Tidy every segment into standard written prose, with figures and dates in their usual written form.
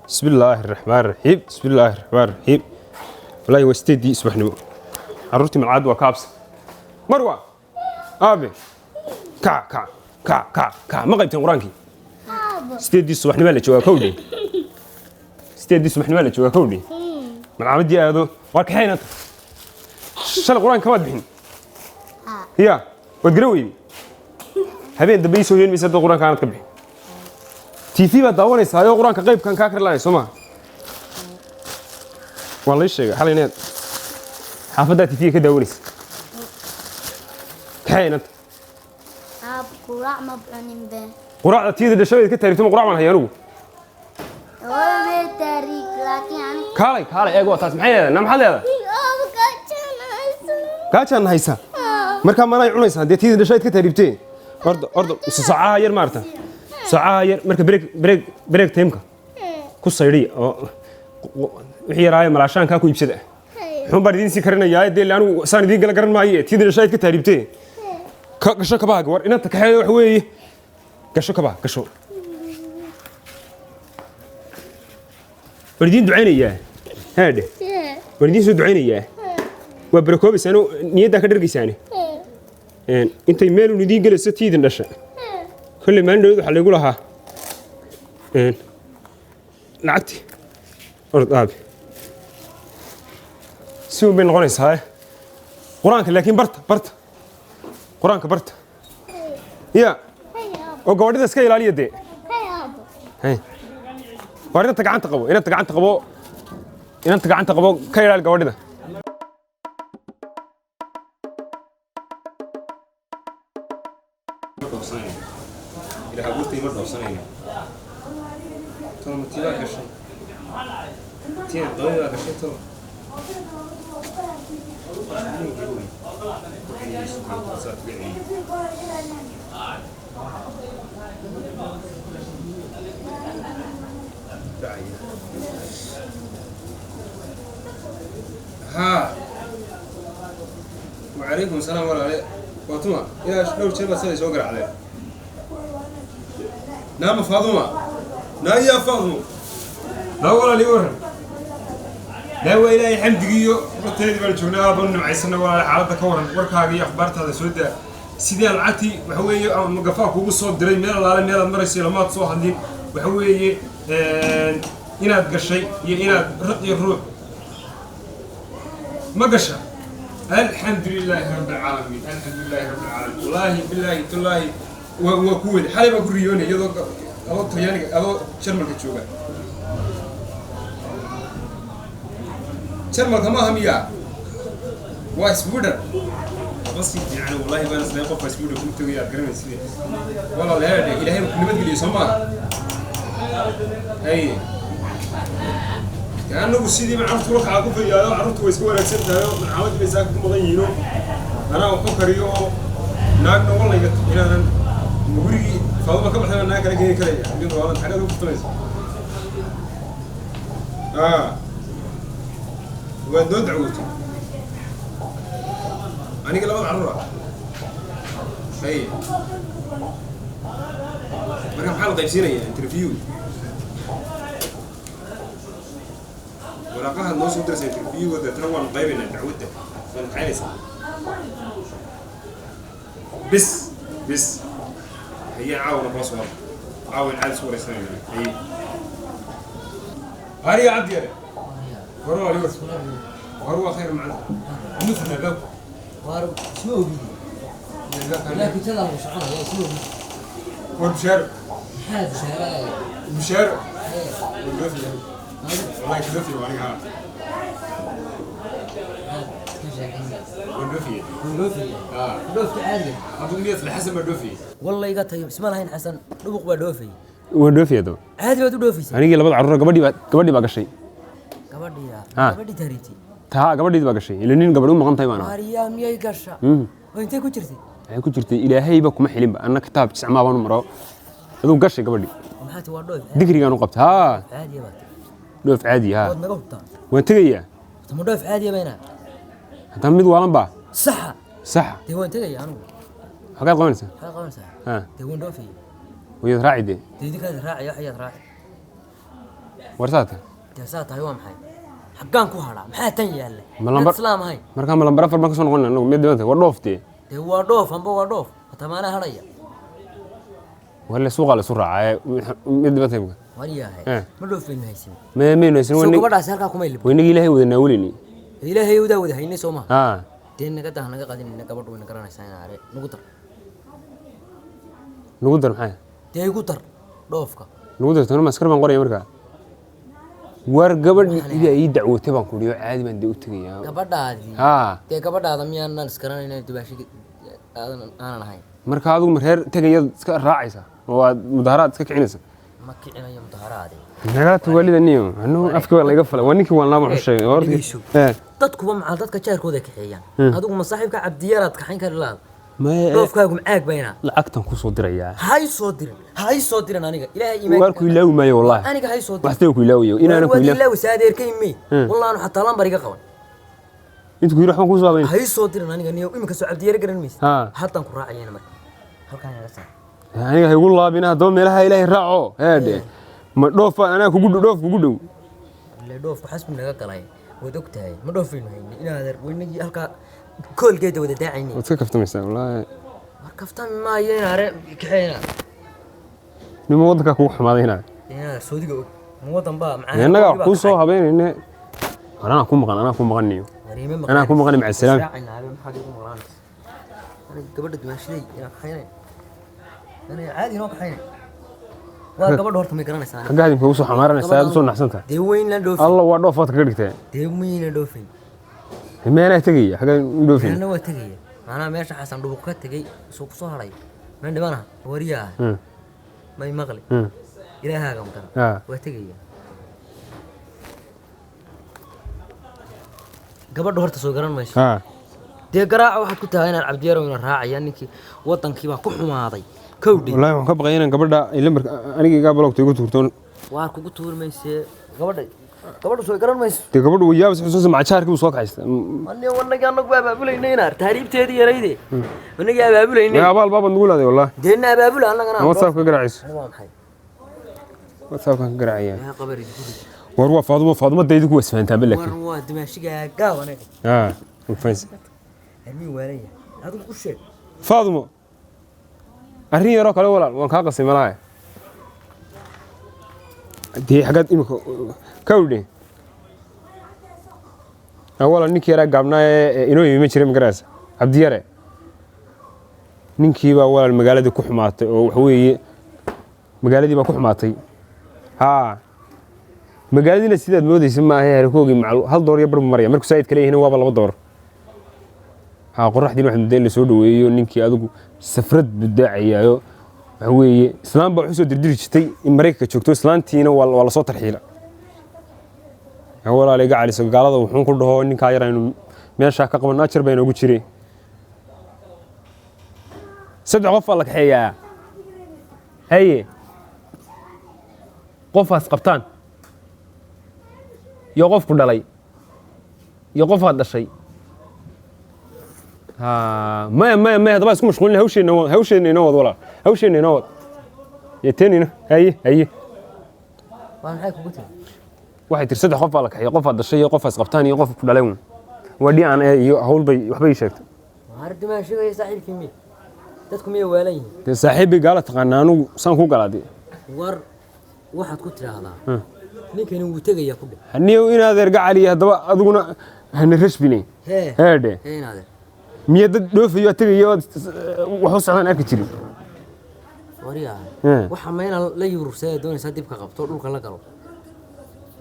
بسم الله الرحمن الرحيم بسم الله الرحمن الرحيم والله وستدي اسبح نمو عرفتي من العاد وكابس مروة ابي كع ما قيبتين قرانكي ستدي الصبح نمو لا جوا كودي ستدي الصبح نمو لا جوا كودي من عمدي هذا وكحين انت شل قران كما دحين هي وتقروي habeen dambe soo yeen misada quraanka aan ka bixin TV ba daawanaysa ayo quraanka qaybkan ka karlaay Soomaa wallahi sheegay xalineed xaafada TV ka daawanaysa kaynad quraac ma banin been quraacda tiida dhashay ka taariifto quraac ma hayaan ugu oo taariikh laakiin kaalay eego taas maxay leedahay maxay leedahay gaajaan haysa marka maray cunaysan de tiida dhashay ka taariiftay ordo saaca yar maarta saaca yar marka break time-ka ku sayri oo wixii yaraayo malaashaan ka ku iibsada wuxuu baridin si karinayaa de laanu saan idin gala garan maayo tiida dhashay ka taariiftay ka gasho ka baag war inta ka xeeyo wax weeye gasho ka baag gasho baridin ducaynaya haade baridin soo ducaynaya waa barakoobisan niyada ka dhirgisaani intay meel u nidin galayso tiidin dhashay kulli maandhood waxa lagu lahaa lacagti ordaabi si uu bin noqonaysaa quraanka laakiin barta quraanka barta ya oo gabadhida iska ilaaliya de hay warida gacanta qabo ka ilaali gabadhida إلى هبوطي مرة وصنعنا ترى متيبا كشي تين ضويبا كشي ترى ها وعليكم السلام ورحمة الله واتما يا شنو شباب سوي سوقر عليه نعم فاطمة لا يا فاطمة لا ولا لي ورن لا وإلهي حمدقيو رتيدي بالجونا بن معيسنا ولا حالتك ورن وركاغي أخبارت هذا سودا سيدي العتي وحوي أو مقفاك وقص صوت دري ميل الله ميل مرسي لما تصوح دي وحوي هنا تقشي هنا رقي الروح ما قشة الحمد لله رب العالمين الحمد لله رب العالمين والله بالله تالله وكود حالي بقول ريوني يدو أو طياني أو شرمك تشوفه شرمك ما هم يا واسبودر بس يعني والله بنا سنة قف اسبودر كنت ويا قرن سنة والله لا هذا إلهي مكلمة قلي سما أي كأنه بسيدي من عرفت روح عقوف يا عرفت ويسكور أكسبت هذا من عود بيزاك مضيينه أنا وفكر يوم ناقنا والله يقط إلى مغري فاضل كم حنا ناكل كذي كذي عندنا والله حاجة لو كنت ودود عود أنا قلت له عرّة أي ما كان حال قيسيني انترفيو ولاقاها الناس ودرس انترفيو وده تروى قيبنا تعوده فنحايس بس هي عاون بصور عاون على صورة سنة هي هاري عبد يا وروى اليوم وروى خير معنا مثلنا ذوق وارو اسمه بي لكن تلا مش عارف اسمه بي والمشارع هذا شارع المشارع والدفي والله كدفي وعنيها والدفي دوفي عادي أظن نيت لحسن الدفي والله يقطع اسمه لهين حسن دبق بدوفي والدفي هذا عادي بدو دوفي أنا قلت عرّة قبدي بقى شيء قبدي تريتي تها قبدي بقى شيء لأنين قبلهم ما قمت معنا ماريا مية قرشة وأنت كوتشرتي أنا كوتشرتي إلهي بكم حلم بقى أنا كتاب 900 مرة هذو قرشة قبدي محاتي وردوف ذكري كانوا قبت ها عادي يا بات دوف عادي ها ما قبطان وأنت جاية ثم دوف عادي بينا هتعمل والله بقى صح تهون تجي أنا حاجات قوانسة قوانسة ها تهون دوفي وهي راعي دي تيجي كذا راعي يا حياة راعي ورثاتها جاسات هاي محي حقان كو هرا maxaa tan yaala Ma lambar- islaam hay markaa ma lambar 4 baan ka soo noqonay anagu mid dibanta war dhooftee de waa dhoof amba waa dhoof tamaana haraya wala suuqa la soo raacay mid dibanta imka wariyahay ma dhoofin haysin ma meynaysan soo wani gabadhaas halka kuma ilib weynigi ilaahay wadana wulini ilaahay wada haynay soo ma ha teen naga dah naga qadin gabadhu wayna garanaysaa in aare nugu dar nugu dar maxay dee igu dar dhoofka nugu dar tan maskar baan qoraya markaa war gabadh ii dacwatay baan ku dhiyo caadi baan u tagayaa gabadhaadii ha dee gabadhaada miyaanan iskaranayna dubaashigi aanan ahayn marka adigu mareer tagayad iska raacaysa oo aad mudaharaad iska kicinaysa ma kicinayo mudaharaade naga tuwalida niyo anu afka waa laga falay waa ninkii waan laaba xushay horti dadkuba macal dadka jaarkooda kaxeeyaan adigu ma saaxiibka cabdiyaraad kaxayn kari laad ma dhoofkaagu macaag bayna lacagtan ku soo dirayaa hay soo diran aniga ilaahay iimaan warku ilaawi maayo wallahi aniga hay soo diran waxtay ku ilaawiyo inaana ku ilaawi ilaawi saadeerkay mi wallahi xataa lambar iga qaban inta ku yiri waxaan ku soo habeyn hay soo diran aniga niyo imika soo cabdiyar garan maysa ha hadan ku raacayna marka halkaan yaga saa aniga hay ugu laabina hadaba meelaha ilaahay raaco heede ma dhoof ana kugu dhow le dhoof xasbi naga galay wad ogtahay ma dhoofin hayni inaad weynigi halka koolgeeda wada daacayni wad ka kaftamaysaa wallahi war kaftan ma ayeen are kaxeena nimo wadanka ku xumaadayna inaad soodiga og wadan ba macaan inaga ku soo habeynayna anaa ku maqan niyo anaa ku maqan maca salaam gabadha dumaashiday ina kaxeynay ana caadi noo kaxeynay waa gabadha horta may garanaysaa ka gaadin ku soo xamaaranaysaa aad soo naxsanta dee weyn la dhoofin Allah waa dhoofaad ka dhigtay dee weyn la dhoofin meena tagay xaga dhoofin ana waa tagay maana meesha xasan dhubuq ka tagay soo ku soo haray man dhibana wariyaa may maqli ilaahaga mutara waa tagay gabadha horta soo garan mayso dee garaaca waxaad ku tahay inaad cabdiyaro ina raacaya ninkii wadankii baa ku xumaaday kowdhi wallahi waxaan ka baqay inaan gabadha lambar aniga iga blogto igu tuurtoon waa kugu tuurmaysee gabadha soo garan mayso dee gabadhu way yaabis xusuusan macaarkii soo kaxaysta wanaga anagu abaabulayna inaar taariibteedii yarayde wanaga abaabulayna ya abaal baabad nugu laaday wallahi deena abaabula anagana whatsapp ka garaacis waa maxay whatsapp ka garaacaya yaa qabari war waa Faaduma daydu ku wasfaantaa balaki war waa dimaashiga gaaw anaga وفايز أمي ورايا هذا كل شيء فاضمه أرني يراك على ولا وان كاقصي ملاي دي حاجات إنه كودي أولا نيكي راك قبنا إنه يمشي مقراس عبد يرى نيكي أولا المقالة دي كحمات وحوي مقالة دي بكحماتي ها مقالة دي لسيدة مودي اسمها هي ركوقي مع هل دور يبرم مريم مركو سايد كليه هنا وابا لبا دور ها قرح دين واحد مدين لسو دويو نينكي ادوغو سفرد بداعيايو waxa weeye islaan baa wuxuu soo dirdiri jirtay in Mareykanka joogto islaantiina waa la soo tarxiila walaal iga caliso gaalada wuxuu ku dhaho ninka yar inuu meesha ka qaban ajar bayna ugu jireen saddex qof la kaxeeyaa haye qofaas qabtaan iyo qof ku dhalay iyo qof aad dhashay ما هذا بس مشغولين هوشين ينود ولا هوشين ينود يتنين هي وأنا حيك قلت واحد ترسد خوف لك هي قف هذا الشيء قف اسقطان يقف كلهم ودي انا هول بي وحبي شيكت هارد ما شيء صاحب كمية تدكم يا ولين صاحبي قال تقنانو سان كو قلادي ور واحد كنت هذا ninkan uu tagaya ku dhig haniyo inaad erga cali hadaba aduguna han rashbini heede inaad miyad dhoofiyo tagayo wuxuu socdaan arki jirin wariya waxa meena la yurusay doonaysa dib ka qabto dhulka la galo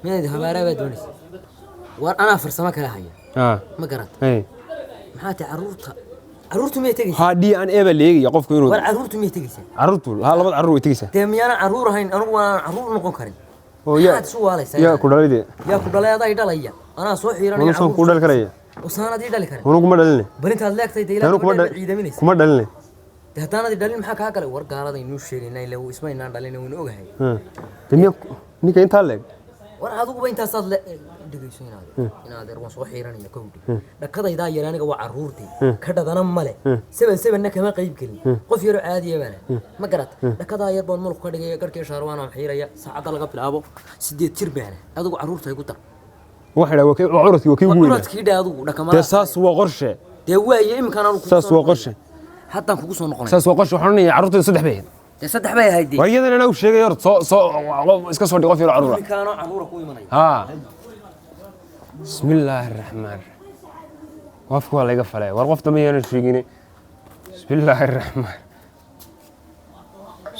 meed habaaraba doonaysa war ana farsamo kala haya ma garat maxaa ta caruurtu miyay tagaysaa hadii aan eeba leeyahay qofku inuu war caruurtu miyay tagaysaa caruurtu labad caruur way tagaysaa deemiyana caruur ahayn anigu waan caruur noqon karin يا كوداليدي يا كوداليدا يدليا انا سو خيراني انا سو كودال كريا وسانادي دلي كريا انا كما دلني برينت هاد ليكتay deelaan ciidaminaysa kuma dhalnay tahtaanadi dhalin maxaa ka kale war gaalada inuu sheegaynay ilaa isma inaan dhalin inuu ogahay tamiya ninka inta leeg war adugu inta saad la dhageysanaayo inaad erwan soo xiiranaya kowdi dhakadayda yaraaniga waa caruurtii ka dhadana male 7 kama qayb gelin qof yar caadi ah ma garat dhakada yar baan mulku ka dhigay garkii shaarwaan aan xiiraya saacada laga bilaabo 8 jir baan adugu caruurta ay ku tar waxa la wakii curadkii wakii weyn curadkii adugu dhakama saas waa qorshe dee waaye imkaan aan ku saas waa qorshe haddaan kugu soo noqonay saas waa qorshe waxaan leeyahay caruurta saddex bay saddex bay ahayd wariyadana anuu sheegay hor soo iska soo dhigo fiiro caruura imkaan caruura ku imanay ha bismillaahir rahmaanir wafku waa laga falay war qof dambeeyana sheegine bismillaahir rahmaan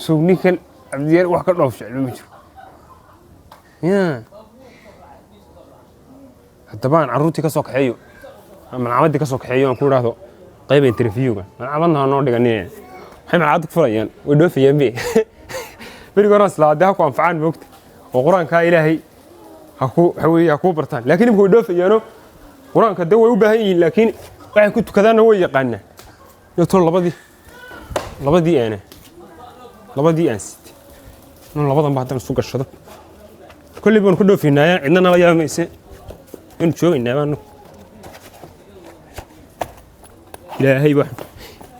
soo ninkan abdiyar wax ka dhoof jecel ma jiro ya haddabaan caruurtii ka soo kaxeeyo ama caamadii ka soo kaxeeyo aan ku raahdo qayb interview-ga caamadna noo dhiganay waxay macad ku fulayaan way dhoofayaan bariga horan salaada ha ku anfacaan moogta oo quraanka ilaahay ha ku bartaan laakiin imku way dhoofayaano quraanka dad way u baahan yihiin laakiin waxay ku tukadaan way yaqaanaan iyo tol labadii aan sitay non labadan baa tan isu gashado kulli baan ku dhoofinaa cidna nala yaamayse in joogaynaa baan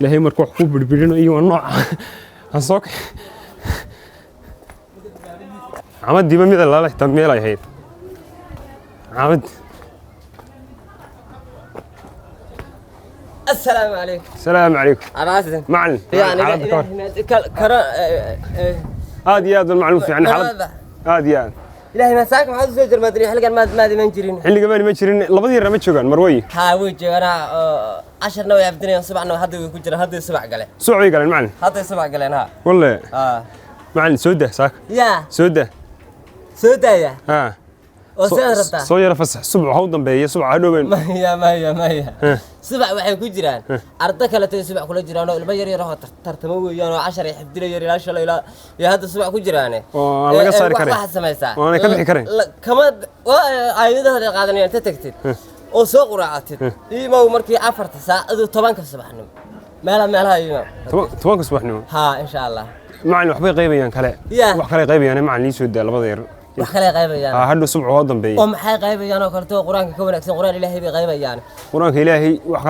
ilaahay markuu wax ku birbirino iyo nooca aan soo عمد ما ميدا لا تميل هي عمد السلام عليكم السلام عليكم عراسة معلم يعني هذه المعلومة يعني حرب هذه إلهي مساك ما حد زوجر ما أدري حلقة ما دي منجرين حلقة ما منجرين لبدي رمت شو كان مروي ها وجه أنا 10 نوع يبدني 7 نوع هذا يكون هذا 7 قلة سوعي قال المعلم هذا 7 قلة ها والله معلم سودة ساك يا سودة يا وسيرته صوير فسح سبع هودن بيه سبع هدوين ما هي سبع waxay ku jiraan arda kale tay sibc kula jiraan oo ilma yar yar oo tartamo weeyaan oo 10 ay xifdilay yar ilaa shalay ilaa iyo hadda sibc ku jiraan oo laga saari karay waxa sameeysaa oo ka bixi karay kama ayadaha qaadanayaan ta tagtid oo soo quraacatid iima markii 4 saacado 10 subaxnimo meelaha iima 10 subaxnimo ha insha Allah macallin waxbay qaybiyaan kale wax kale qaybiyaan macallin soo daa labada yar wax kale qaybayaan hadda subc oo dambeeyay oo maxay qaybayaan oo kale quraanka ka wanaagsan quraan ilaahay bay qaybayaan quraanka ilaahay wax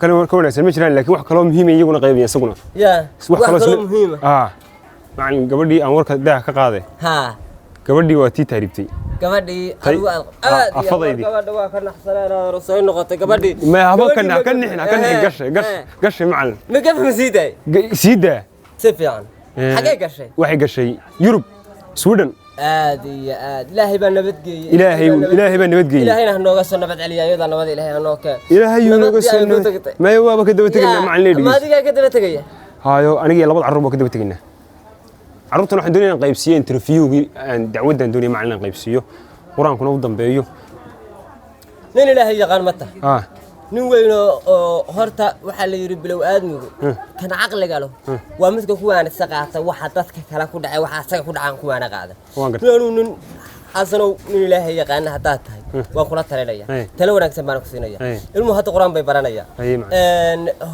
kale ka wanaagsan ma jiraan laakiin wax kale oo muhiim ah iyaguna qaybayaan isaguna wax kale oo muhiim ah macallin gabadhii aan warka daa ka qaaday gabadhii waa tii taaribtay gabadhii afadaydi gabadha waa ka naxsanaa soo noqotay gabadhii ma habo kan gashay macallin ma ka fahmsiiday si fiican xagee gashay waxay gashay Yurub Sweden aad ilaahay baa nabadgeeyay ilaahay baa nabadgeeyay ilaahayna nooga soo nabad celiya ayada nabad ilaahay noo ka ilaahay nooga soo nabad ma waaba ka daba tagaynaa macallin ma adiga ka daba tagaya haayo aniga labada carruur baa ka daba tagaynaa carruurtan waxaan doonayaa qaybsiyo interview-gii aan dacwadan doonaya macallin qaybsiyo quraankuna u dambeeyo nin ilaahay yaqaan mata nin weyn oo horta waxa la yiri bilow aadmigu kan aqliga leh waa midka ku waana saqaata waxa dadka kala ku dhacay waxa asaga ku dhacaan ku waana qaada nin asano nin ilaahay yaqaan hadaa tahay waa kula talinaya talo wanaagsan baan ku siinaya ilmu hadda quraan bay baranaya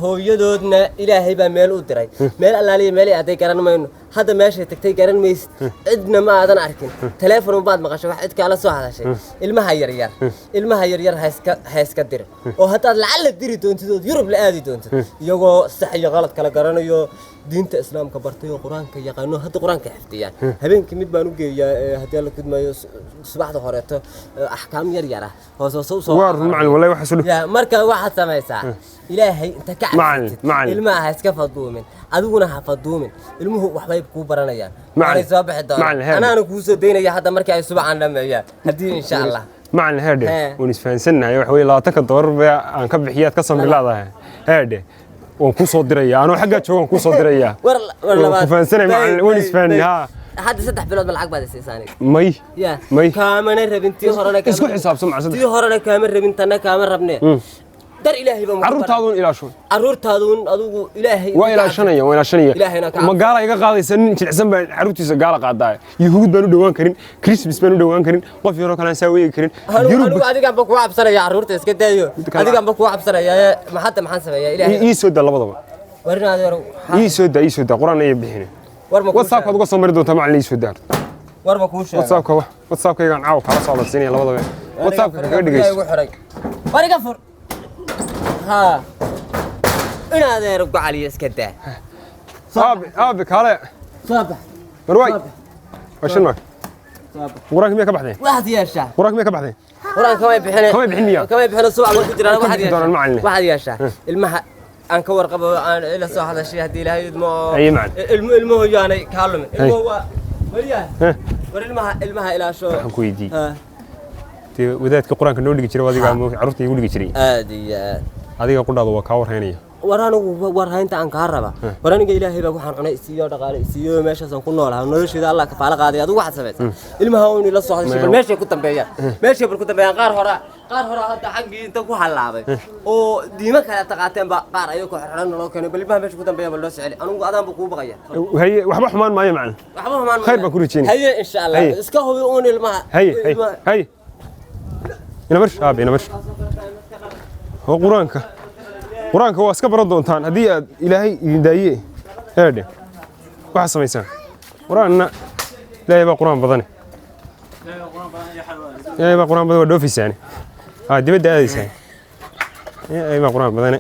hooyadoodna ilaahay baa meel u diray meel allaaliye meel ay garan mayno hadda meesha tagtay garan mays cidna ma aadan arkin telefoon baad maqashay wax cid kala soo hadashay ilmaha yar hayska dir oo hadda lacala diri doontidood Yurub la aadi doonto iyagoo sax iyo qalad kala garanayo diinta islaamka bartay oo quraanka yaqaano hadda quraanka xifdiyaan habeenkii mid baan u geeyaa hadii la kudmayo subaxda horeeto ahkaam yar ah hoos waar macallin wallahi waxa soo ya marka waxa sameeysaa ilaahay inta ka cabsatid ilmaha iska faduumin adiguna ha faduumin ilmuhu waxbay ku baranayaan macallin soo bixi doona anaana ku soo deynaya hadda markii ay subaxan dhameeyaan hadii insha Allah macallin heerde ونسفانسنا waxa way $20 aan ka bixiyaad ka samrilaadahay heerde waan ku soo diraya anoo xagga joogan ku soo diraya war labaad faansanay macallin ونسفان ha hadda 3 bilood lacag baad siisaanay may kaamana rabintii horena isku xisaabsan macallin tii horena kaama rabintana kaama rabnee dar ilaahay baa carruurtaadun ilaasho carruurtaadun adigu ilaahay waa ilaashanaya ma gaala iga qaadaysa nin jilicsan baa carruurtiisa gaala qaadaa yahuud baan u dhawaan karin Christmas baan u dhawaan karin qof yaro kale aan saaweey karin Yurub adiga ba ku cabsanaya carruurta iska daayo adiga ba ku cabsanaya ma hadda maxaan sameeyaa ilaahay ii soo daa labadaba warinaad yaro ii soo daa quraan ay bixin WhatsApp aad uga soo mari doontaa macallin ii soo daa war ma ku sheegay WhatsApp ka واتساب كيغان عاو كلا سو لسينيا لبدaba واتساب kaga dhigayso bariga fur ha inaad eero gacaliyo iska daa aabi kale sabax marway washin ma quraanka miya ka baxday waxaad yeeshaa quraanka miya ka baxday quraanka way bixinay kama bixin suuq ku jiraan waxaad yeeshaa ilmaha aan ka warqabo aan ila soo hadashay hadii ilaahay idmo ilmuhu yaanay kaalumin ilmuhu waa mariyaa war ilmaha ilaa soo waxaan ku weydiiyey wadaadka quraanka noo dhigi jiray adiga carruurta igu dhigi jiray aad iyo adiga qudhaadu waa ka warhaynaya waraanigu warhaynta aan ka raba waraaniga ilaahay baa waxaan cunay isiyo dhaqaale isiyo meeshaas aan ku noolahay nolosheeda Allah ka faala qaaday adigu waxa sameeyay ilmaha uu ila soo hadashay bal meesha ku dambeeyaan qaar hore hadda xaqii inta ku halaabay oo diima kala taqaateen ba qaar ayuu ku xirxan loo keenay bal ilmaha meesha ku dambeeyaan bal loo sicili anigu adaan buu ku baqaya haye waxba xumaan maayo macna waxba xumaan khayr baan ku rajeenay haye insha Allah iska hubi oo ilmaha haye ina marsh ina marsh هو قرآنك هو اسكا برد دونتان هدي إلهي يدايي هادي واحد سميسان قرآننا لا يبقى قرآن بضني لا يبقى قرآن بضني ودوفيس يعني دي بدأ هذه سان يبقى قرآن بضني